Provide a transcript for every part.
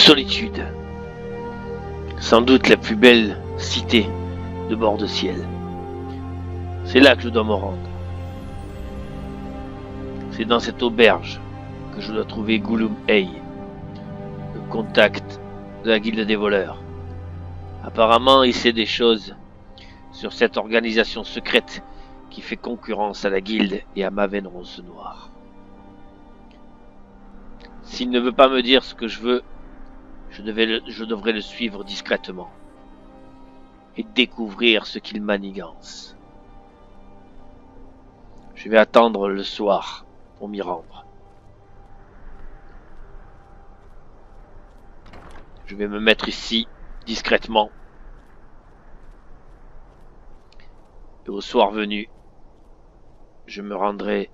solitude. Sans doute la plus belle cité de bord de ciel. C'est là que je dois me rendre. C'est dans cette auberge que je dois trouver Gollum Hay, le contact de la guilde des voleurs. Apparemment, il sait des choses sur cette organisation secrète qui fait concurrence à la guilde et à Maven Rose Noire. S'il ne veut pas me dire ce que je veux, je devrais le suivre discrètement et découvrir ce qu'il manigance. Je vais attendre le soir pour m'y rendre. Je vais me mettre ici, discrètement. Et au soir venu, je me rendrai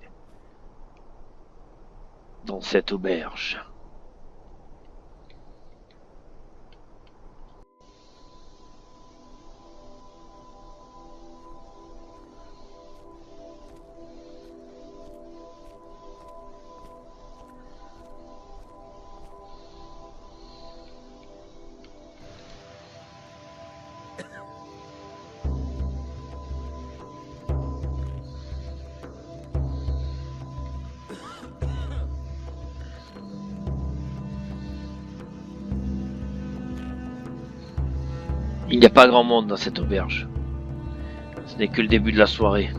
dans cette auberge. Il n'y a pas grand monde dans cette auberge. Ce n'est que le début de la soirée.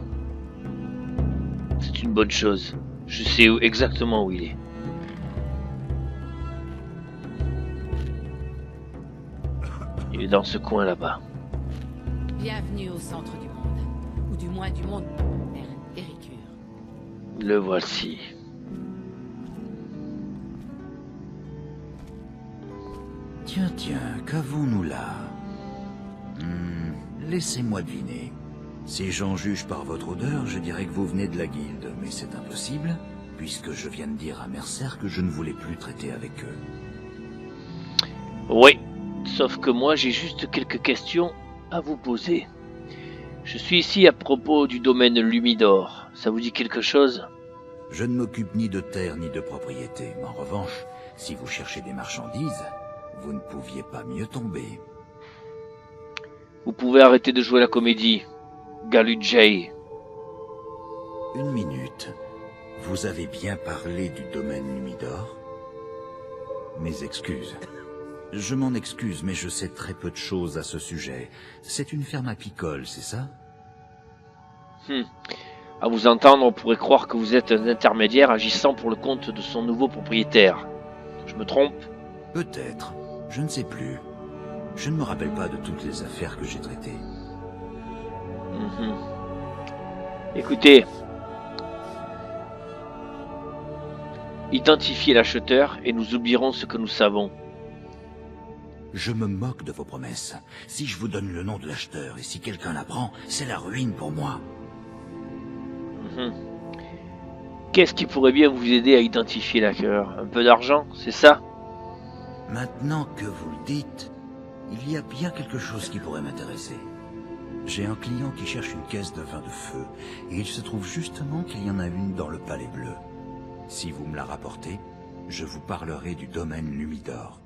C'est une bonne chose. Je sais exactement où il est. Il est dans ce coin là-bas. Bienvenue au centre du monde. Ou du moins du monde, Héricure. Le voici. Tiens, qu'avons-nous là? Laissez-moi deviner. Si j'en juge par votre odeur, je dirais que vous venez de la guilde, mais c'est impossible, puisque je viens de dire à Mercer que je ne voulais plus traiter avec eux. Oui, sauf que moi j'ai juste quelques questions à vous poser. Je suis ici à propos du domaine Lumidor. Ça vous dit quelque chose? Je ne m'occupe ni de terre ni de propriété, mais en revanche, si vous cherchez des marchandises, vous ne pouviez pas mieux tomber. Vous pouvez arrêter de jouer la comédie, Galujay. Une minute. Vous avez bien parlé du domaine Lumidor? Mes excuses. Je m'en excuse, mais je sais très peu de choses à ce sujet. C'est une ferme apicole, c'est ça? À vous entendre, on pourrait croire que vous êtes un intermédiaire agissant pour le compte de son nouveau propriétaire. Je me trompe? Peut-être. Je ne sais plus. Je ne me rappelle pas de toutes les affaires que j'ai traitées. Écoutez, identifiez l'acheteur et nous oublierons ce que nous savons. Je me moque de vos promesses. Si je vous donne le nom de l'acheteur et si quelqu'un l'apprend, c'est la ruine pour moi. Qu'est-ce qui pourrait bien vous aider à identifier l'acquéreur? Un peu d'argent, c'est ça? Maintenant que vous le dites, il y a bien quelque chose qui pourrait m'intéresser. J'ai un client qui cherche une caisse de vin de feu, et il se trouve justement qu'il y en a une dans le Palais Bleu. Si vous me la rapportez, je vous parlerai du domaine Lumidor.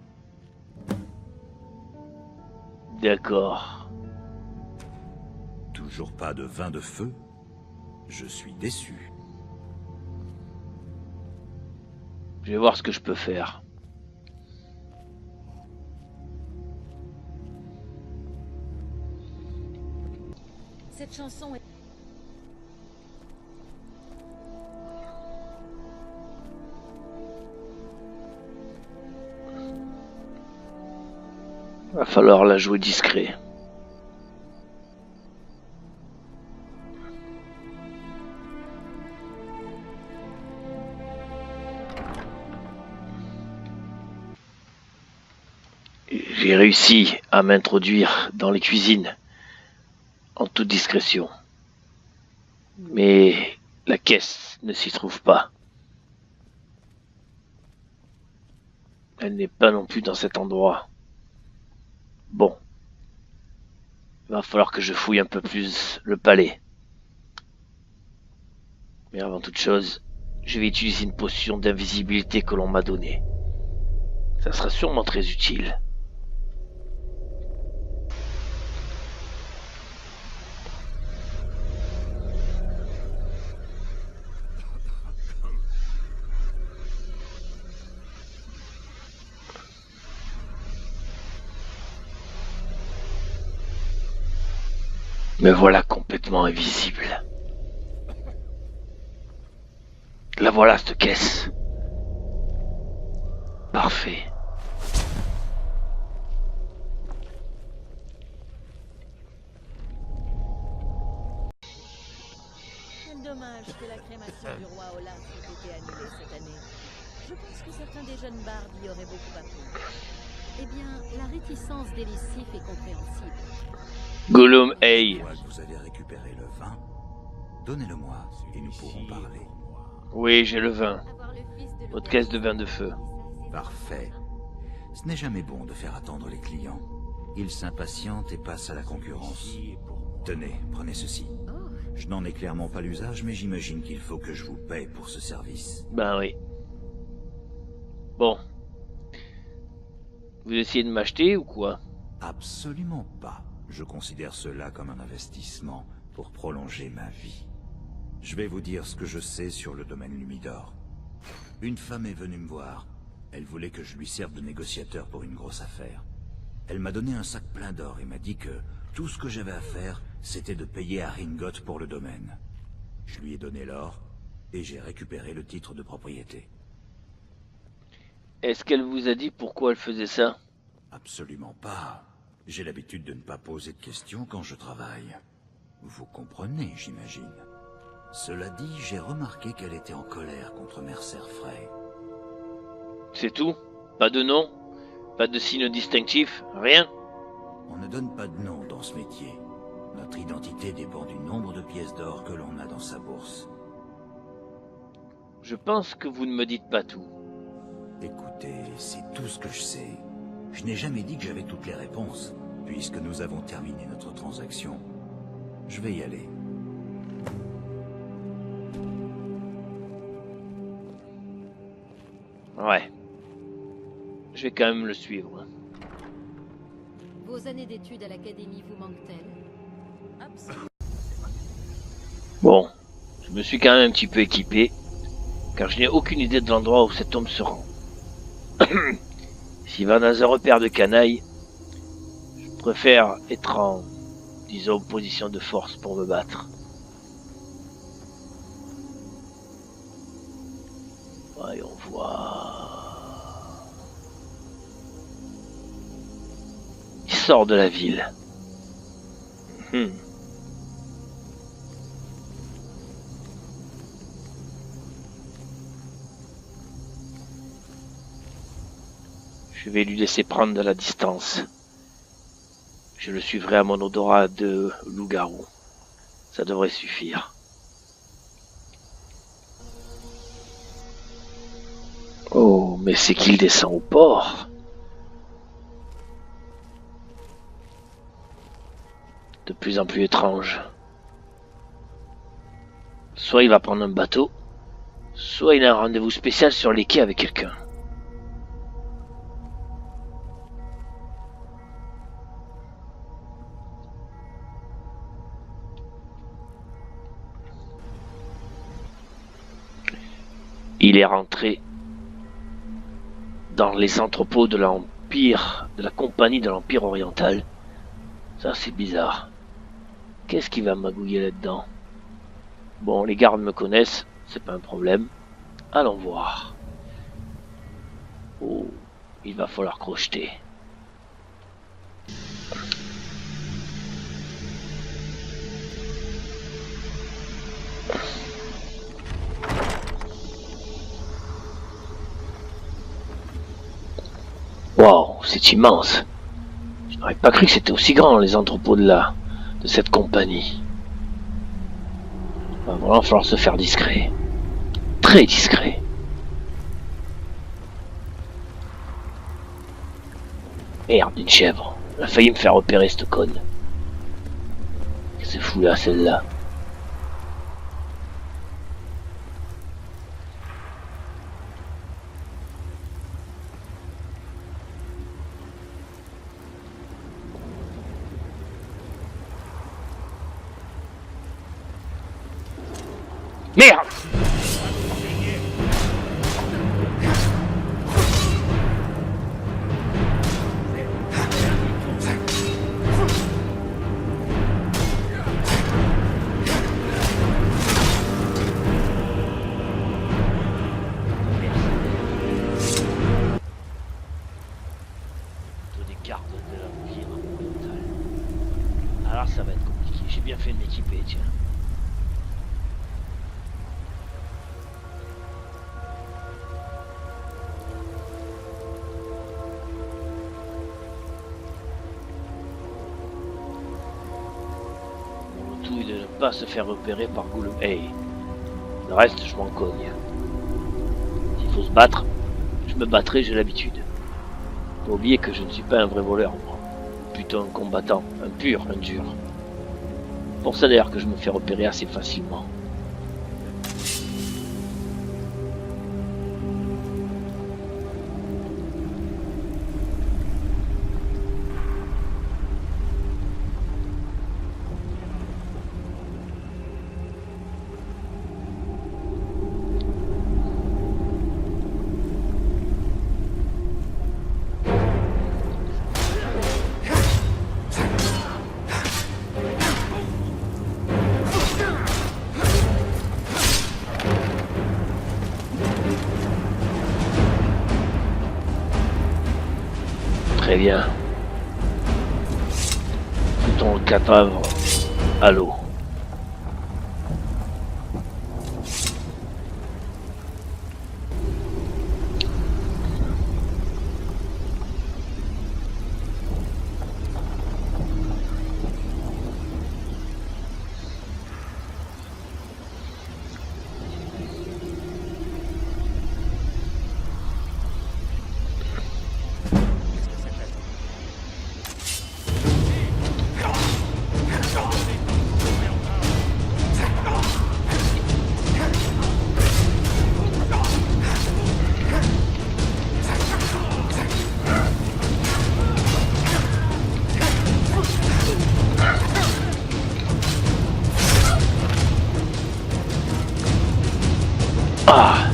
D'accord. Toujours pas de vin de feu? Je suis déçu. Je vais voir ce que je peux faire. Cette chanson est... Va falloir la jouer discret. J'ai réussi à m'introduire dans les cuisines en toute discrétion. Mais la caisse ne s'y trouve pas. Elle n'est pas non plus dans cet endroit. Bon. Il va falloir que je fouille un peu plus le palais. Mais avant toute chose, je vais utiliser une potion d'invisibilité que l'on m'a donnée. Ça sera sûrement très utile. Me voilà complètement invisible. La voilà, cette caisse. Parfait. Quel dommage que la crémation du roi Olaf ait été annulée cette année. Je pense que certains des jeunes bardes y auraient beaucoup appris. Eh bien, la réticence d'Elisif est compréhensible. Gollum Une Hey. fois que vous avez récupéré le vin, donnez-le-moi et nous pourrons parler. Oui, j'ai le vin. Avoir le fils de Votre caisse de vin de feu. Parfait. Ce n'est jamais bon de faire attendre les clients. Ils s'impatientent et passent à la concurrence. Tenez, prenez ceci. Oh, Je n'en ai clairement pas l'usage, mais j'imagine qu'il faut que je vous paye pour ce service. Ben oui. Bon. Vous essayez de m'acheter ou quoi? Absolument pas. Je considère cela comme un investissement pour prolonger ma vie. Je vais vous dire ce que je sais sur le domaine Lumidor. Une femme est venue me voir. Elle voulait que je lui serve de négociateur pour une grosse affaire. Elle m'a donné un sac plein d'or et m'a dit que tout ce que j'avais à faire, c'était de payer à Ringot pour le domaine. Je lui ai donné l'or et j'ai récupéré le titre de propriété. Est-ce qu'elle vous a dit pourquoi elle faisait ça? Absolument pas. J'ai l'habitude de ne pas poser de questions quand je travaille. Vous comprenez, j'imagine. Cela dit, j'ai remarqué qu'elle était en colère contre Mercer Frey. C'est tout? Pas de nom? Pas de signe distinctif? Rien? On ne donne pas de nom dans ce métier. Notre identité dépend du nombre de pièces d'or que l'on a dans sa bourse. Je pense que vous ne me dites pas tout. Écoutez, c'est tout ce que je sais. Je n'ai jamais dit que j'avais toutes les réponses, puisque nous avons terminé notre transaction. Je vais y aller. Ouais. Je vais quand même le suivre. vos années d'études à l'académie vous manquent-elles? Absolument. Bon. Je me suis quand même un petit peu équipé, car je n'ai aucune idée de l'endroit où cet homme se rend. S'il va dans un repère de canaille, je préfère être en, disons, position de force pour me battre. Voyons voir. Il sort de la ville. Je vais lui laisser prendre de la distance. Je le suivrai à mon odorat de loup-garou. Ça devrait suffire. Oh, mais c'est qu'il descend au port. De plus en plus étrange. Soit il va prendre un bateau, soit il a un rendez-vous spécial sur les quais avec quelqu'un. Il est rentré dans les entrepôts de l'Empire, de la compagnie de l'Empire oriental. Ça, c'est bizarre. Qu'est-ce qui va magouiller là-dedans? Bon, les gardes me connaissent, c'est pas un problème. Allons voir. Oh, il va falloir crocheter. Waouh, c'est immense. Je n'aurais pas cru que c'était aussi grand, les entrepôts de cette compagnie. Il va vraiment falloir se faire discret. Très discret. Merde, une chèvre. Elle a failli me faire repérer cette conne. Qu'est-ce que c'est fou là, celle-là? Merde! Des cartes de l'Empire oriental. Alors ça va être compliqué. J'ai bien fait de m'équiper, tiens. Mon tout est de ne pas se faire repérer par Gollum. Hey, le reste, je m'en cogne. S'il faut se battre, je me battrai, j'ai l'habitude. Faut oublier que je ne suis pas un vrai voleur, moi. Plutôt un combattant, un pur, un dur. Pour ça d'ailleurs que je me fais repérer assez facilement. Très bien. Foutons le cadavre à l'eau. Ah!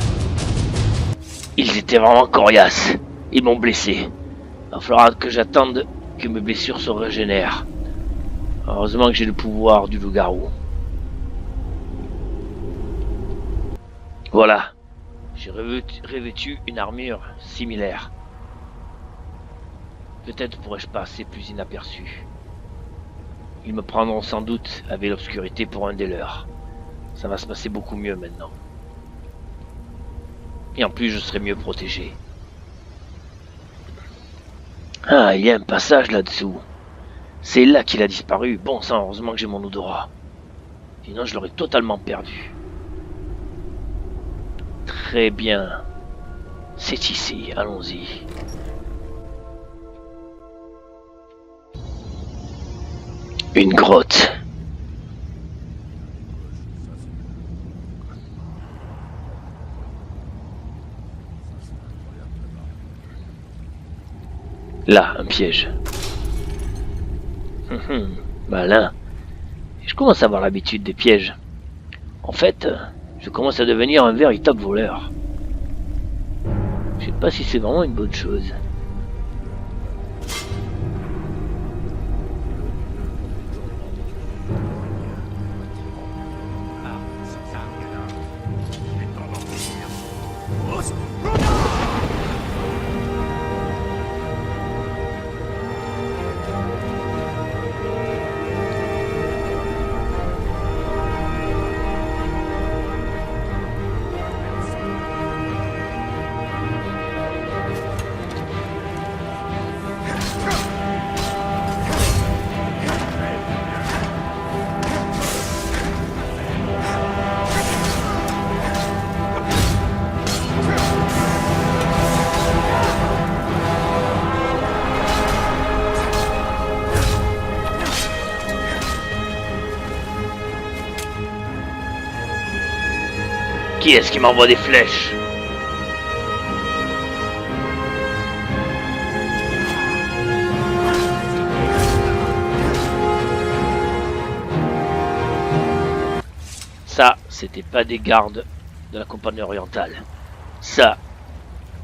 Ils étaient vraiment coriaces. Ils m'ont blessé. Il va falloir que j'attende que mes blessures se régénèrent. Heureusement que j'ai le pouvoir du loup-garou. Voilà. J'ai revêtu une armure similaire. Peut-être pourrais-je passer plus inaperçu. Ils me prendront sans doute avec l'obscurité pour un des leurs. Ça va se passer beaucoup mieux maintenant. Et en plus, je serai mieux protégé. Ah, il y a un passage là-dessous. C'est là qu'il a disparu. Bon sang, heureusement que j'ai mon odorat. Sinon, je l'aurais totalement perdu. Très bien. C'est ici, allons-y. Une grotte. Là, un piège. Malin. Je commence à avoir l'habitude des pièges. En fait, je commence à devenir un véritable voleur. Je sais pas si c'est vraiment une bonne chose. Qui est-ce qui m'envoie des flèches? Ça, c'était pas des gardes de la compagnie orientale. Ça,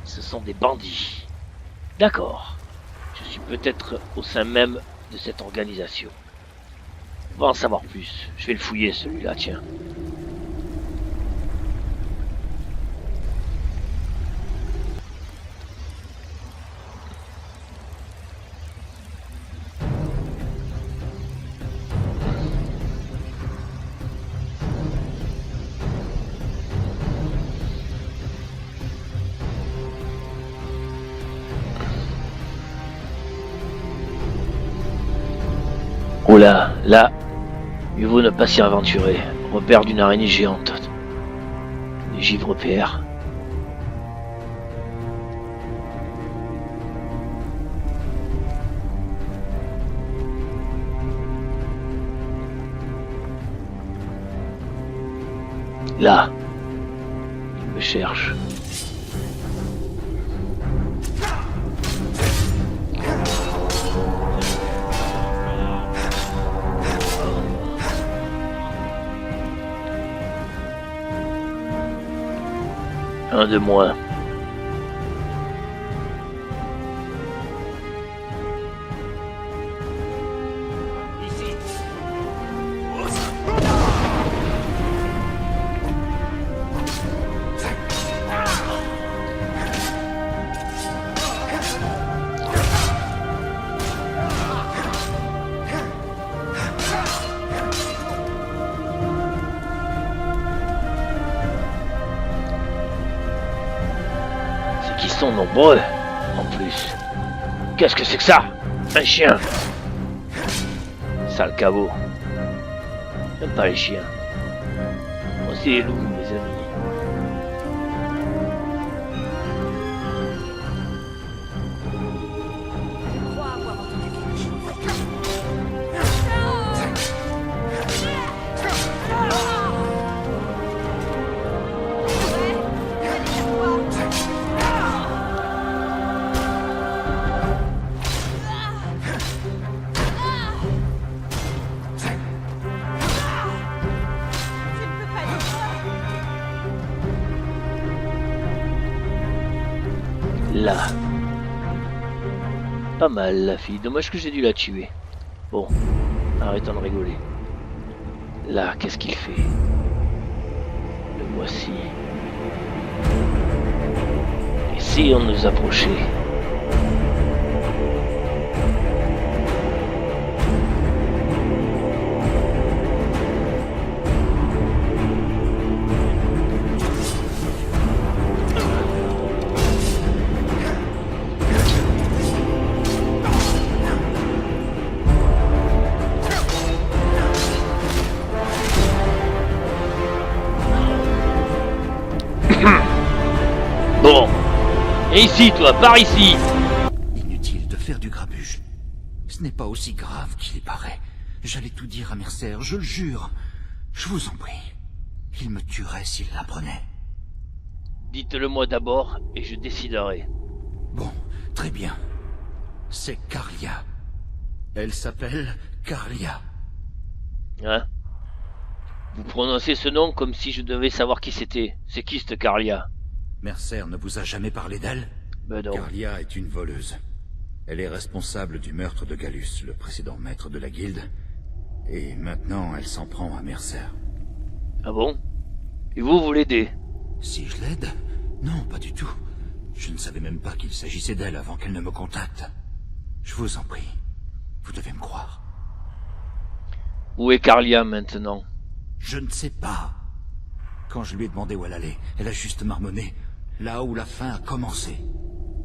ce sont des bandits. D'accord. Je suis peut-être au sein même de cette organisation. On va en savoir plus. Je vais le fouiller celui-là, tiens. Oh là, mieux vaut ne pas s'y aventurer. Repère d'une araignée géante. Des givres PR. Là, il me cherche. Un de moins. Ils sont nombreux, en plus. Qu'est-ce que c'est que ça? Un chien. Sale caveau. J'aime pas les chiens. Moi aussi les loups, mes amis. Là. Pas mal la fille, dommage que j'ai dû la tuer. Bon, arrêtons de rigoler. Là, qu'est-ce qu'il fait? Le voici. Et si on nous approchait? Bon. Et ici, toi, par ici. Inutile de faire du grabuge. Ce n'est pas aussi grave qu'il y paraît. J'allais tout dire à Mercer, je le jure. Je vous en prie. Il me tuerait s'il l'apprenait. Dites-le moi d'abord, et je déciderai. Bon, très bien. C'est Carlia. Elle s'appelle Carlia. Hein? Vous prononcez ce nom comme si je devais savoir qui c'était. C'est qui cette Carlia? Mercer ne vous a jamais parlé d'elle? Ben non. Carlia est une voleuse. Elle est responsable du meurtre de Gallus, le précédent maître de la guilde. Et maintenant, elle s'en prend à Mercer. Ah bon? Et vous l'aidez? Si je l'aide? Non, pas du tout. Je ne savais même pas qu'il s'agissait d'elle avant qu'elle ne me contacte. Je vous en prie. Vous devez me croire. Où est Carlia maintenant? Je ne sais pas. Quand je lui ai demandé où elle allait, elle a juste marmonné. Là où la fin a commencé.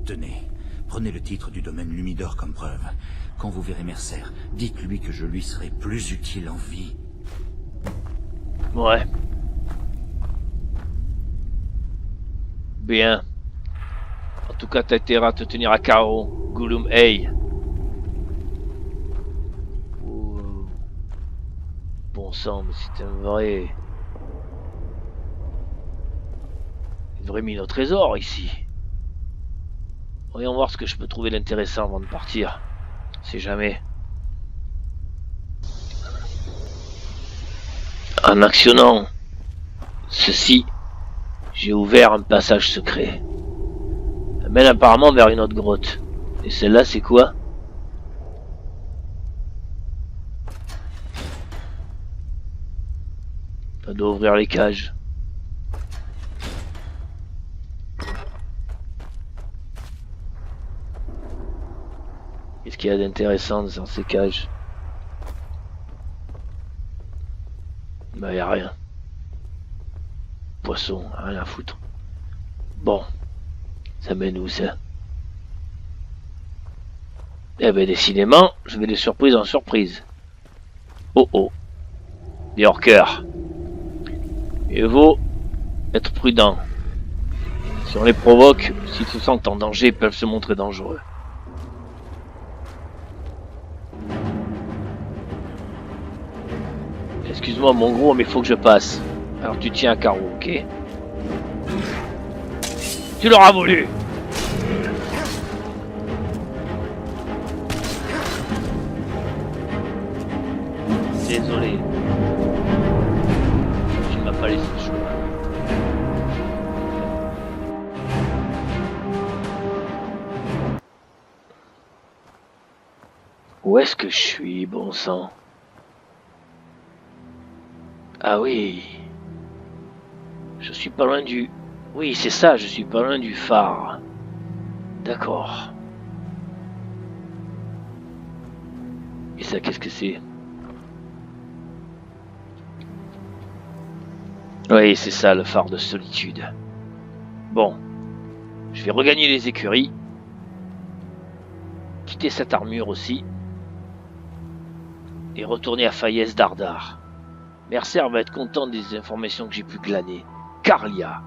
Tenez, prenez le titre du domaine Lumidor comme preuve. Quand vous verrez Mercer, dites-lui que je lui serai plus utile en vie. Ouais. Bien. En tout cas, t'as intérêt à te tenir à carreau, Gulum Hey. Oh. Bon sang, mais c'est un vrai... Une vraie mine au trésor, ici. Voyons voir ce que je peux trouver d'intéressant avant de partir. C'est jamais. En actionnant Ceci, j'ai ouvert un passage secret. Ça mène apparemment vers une autre grotte. Et celle-là, c'est quoi? Ça doit ouvrir les cages. Qu'est-ce qu'il y a d'intéressant dans ces cages? Bah, y a rien. Poisson, rien à foutre. Bon. Ça mène où, ça? Eh ben, décidément, je vais de surprise en surprise. Oh oh. Des hors-cœurs. Il vaut être prudent. Si on les provoque, s'ils se sentent en danger, ils peuvent se montrer dangereux. Excuse-moi mon gros, mais il faut que je passe. Alors tu tiens à carreau, ok? Tu l'auras voulu! Désolé. Tu m'as pas laissé le choix. Où est-ce que je suis, bon sang? Ah oui. Je suis pas loin du... Oui, c'est ça, je suis pas loin du phare. D'accord. Et ça, qu'est-ce que c'est? Oui, c'est ça, le phare de solitude. Bon. Je vais regagner les écuries. Quitter cette armure aussi. Et retourner à Fayez Dardar. Mercer va être content des informations que j'ai pu glaner. Carlia.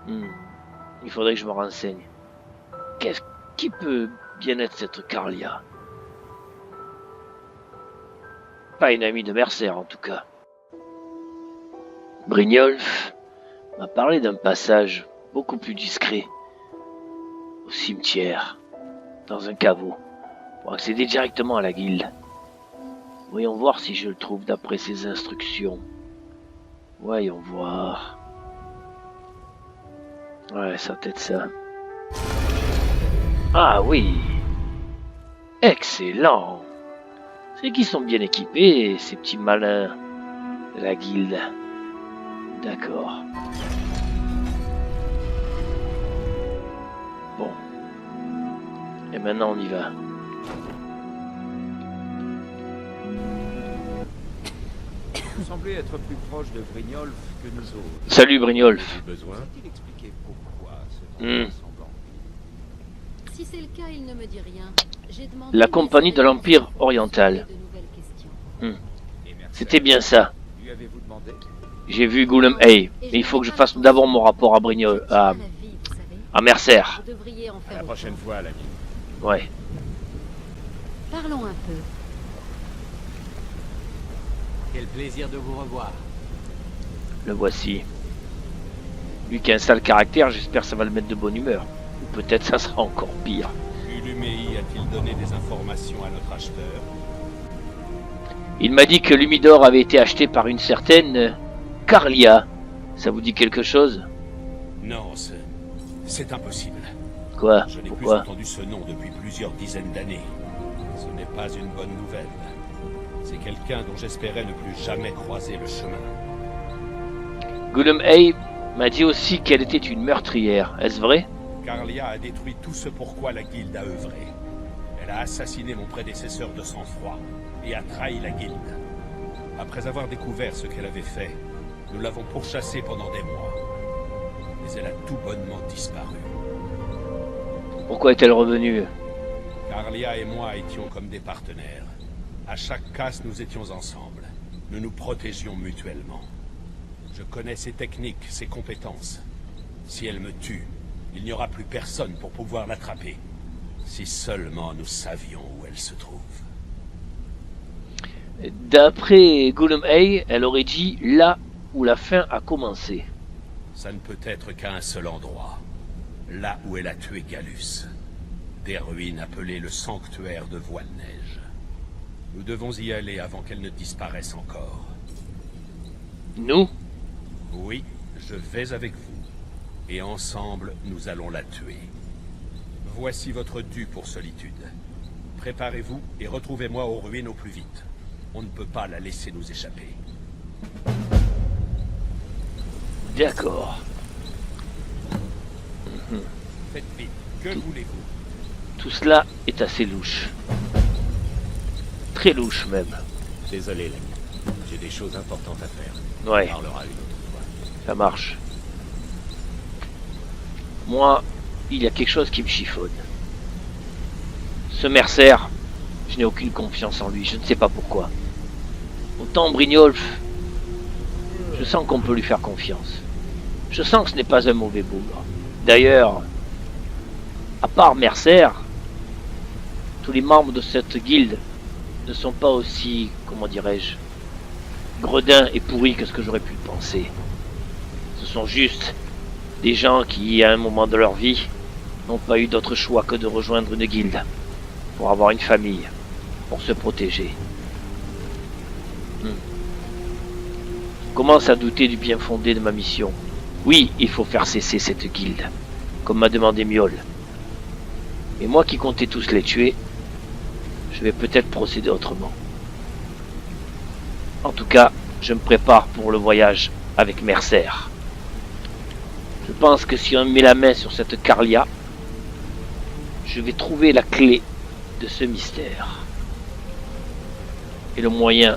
Il faudrait que je me renseigne. Qui peut bien être cette Carlia? Pas une amie de Mercer en tout cas. Brynjolf m'a parlé d'un passage beaucoup plus discret. Au cimetière. Dans un caveau. Pour accéder directement à la guilde. Voyons voir si je le trouve d'après ses instructions. Voyons voir. Ouais, ça peut être ça. Ah oui. Excellent. C'est qu'ils sont bien équipés, ces petits malins de la guilde. D'accord. Bon. Et maintenant on y va. Vous semblez être plus proche de Brynjolf que nous autres. Salut Brynjolf. Besoin Faut-il expliquer pourquoi ce semblant? Si c'est le cas, il ne me dit rien. J'ai demandé La compagnie de l'Empire oriental. C'était bien ça. Lui avez-vous demandé? J'ai vu Gollum Hay, mais il faut que je fasse d'abord mon rapport à Brynjolf, à Mercer. Vous devriez en À faire la prochaine fois, l'ami. Ouais. Parlons un peu. Quel plaisir de vous revoir. Le voici. Lui qui a un sale caractère, j'espère que ça va le mettre de bonne humeur. Ou peut-être ça sera encore pire. Ulumei a-t-il donné des informations à notre acheteur? Il m'a dit que l'Humidor avait été acheté par une certaine Carlia. Ça vous dit quelque chose? Non, c'est impossible. Quoi? Je n'ai plus Pourquoi? entendu ce nom depuis plusieurs dizaines d'années. Ce n'est pas une bonne nouvelle. C'est quelqu'un dont j'espérais ne plus jamais croiser le chemin. Gollum Hay m'a dit aussi qu'elle était une meurtrière. Est-ce vrai? Carlia a détruit tout ce pourquoi la guilde a œuvré. Elle a assassiné mon prédécesseur de sang-froid et a trahi la guilde. Après avoir découvert ce qu'elle avait fait, nous l'avons pourchassée pendant des mois. Mais elle a tout bonnement disparu. Pourquoi est-elle revenue? Carlia et moi étions comme des partenaires. À chaque casse, nous étions ensemble. Nous nous protégions mutuellement. Je connais ses techniques, ses compétences. Si elle me tue, il n'y aura plus personne pour pouvoir l'attraper. Si seulement nous savions où elle se trouve. D'après Gollum Hay, elle aurait dit là où la fin a commencé. Ça ne peut être qu'à un seul endroit. Là où elle a tué Gallus. Des ruines appelées le sanctuaire de Voile-Neige. Nous devons y aller avant qu'elle ne disparaisse encore. Nous? Oui, je vais avec vous. Et ensemble, nous allons la tuer. Voici votre dû pour Solitude. Préparez-vous et retrouvez-moi aux ruines au plus vite. On ne peut pas la laisser nous échapper. D'accord. Faites vite. Que voulez-vous? Tout cela est assez louche. Très louche même. Désolé, l'ami. J'ai des choses importantes à faire. Ouais, On parlera une autre fois. ça marche. Moi, il y a quelque chose qui me chiffonne. Ce Mercer, je n'ai aucune confiance en lui, je ne sais pas pourquoi. Autant Brynjolf, je sens qu'on peut lui faire confiance. Je sens que ce n'est pas un mauvais bougre. D'ailleurs, à part Mercer, tous les membres de cette guilde ne sont pas aussi, comment dirais-je, gredins et pourris que ce que j'aurais pu penser. Ce sont juste des gens qui, à un moment de leur vie, n'ont pas eu d'autre choix que de rejoindre une guilde pour avoir une famille, pour se protéger. Je commence à douter du bien fondé de ma mission. Oui, il faut faire cesser cette guilde, comme m'a demandé Miol. Mais moi qui comptais tous les tuer, je vais peut-être procéder autrement. En tout cas, je me prépare pour le voyage avec Mercer. Je pense que si on met la main sur cette Carlia, je vais trouver la clé de ce mystère. Et le moyen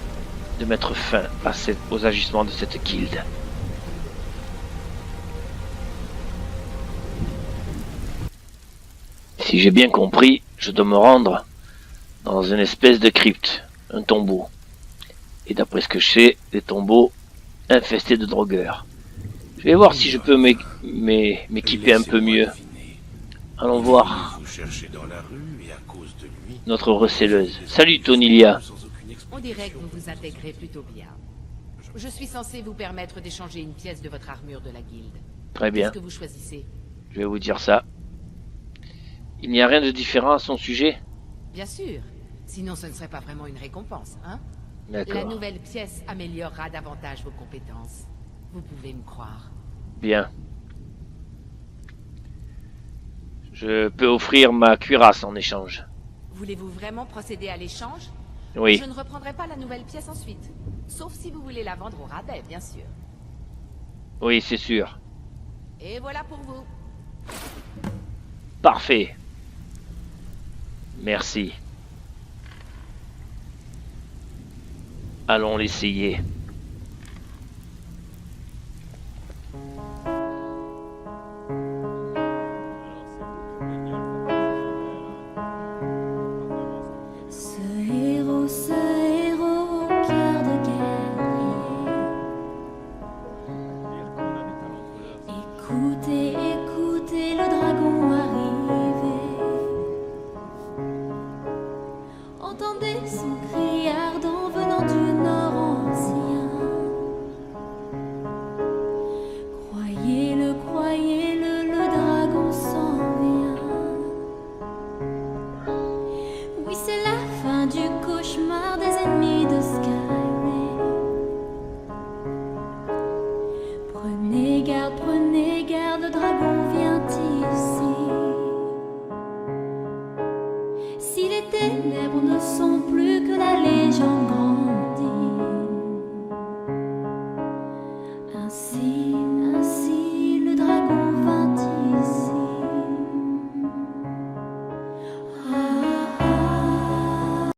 de mettre fin aux agissements de cette guilde. Si j'ai bien compris, je dois me rendre dans une espèce de crypte, un tombeau. Et d'après ce que je sais, des tombeaux infestés de drogueurs. Je vais voir si je peux m'équiper un peu mieux. Allons voir Vous cherchez dans la rue et à cause de lui. notre recelleuse. Salut Tonilia. On dirait que vous vous intégrez plutôt bien. Je suis censé vous permettre d'échanger une pièce de votre armure de la guilde. Très bien, Qu'est-ce que vous choisissez? je vais vous dire ça. Il n'y a rien de différent à son sujet? Bien sûr. Sinon, ce ne serait pas vraiment une récompense, hein? La D'accord, nouvelle pièce améliorera davantage vos compétences. Vous pouvez me croire. bien. Je peux offrir ma cuirasse en échange. Voulez-vous vraiment procéder à l'échange? Oui, Je ne reprendrai pas la nouvelle pièce ensuite. Sauf si vous voulez la vendre au rabais, bien sûr. oui, c'est sûr. Et voilà pour vous. Parfait. Merci. Allons l'essayer.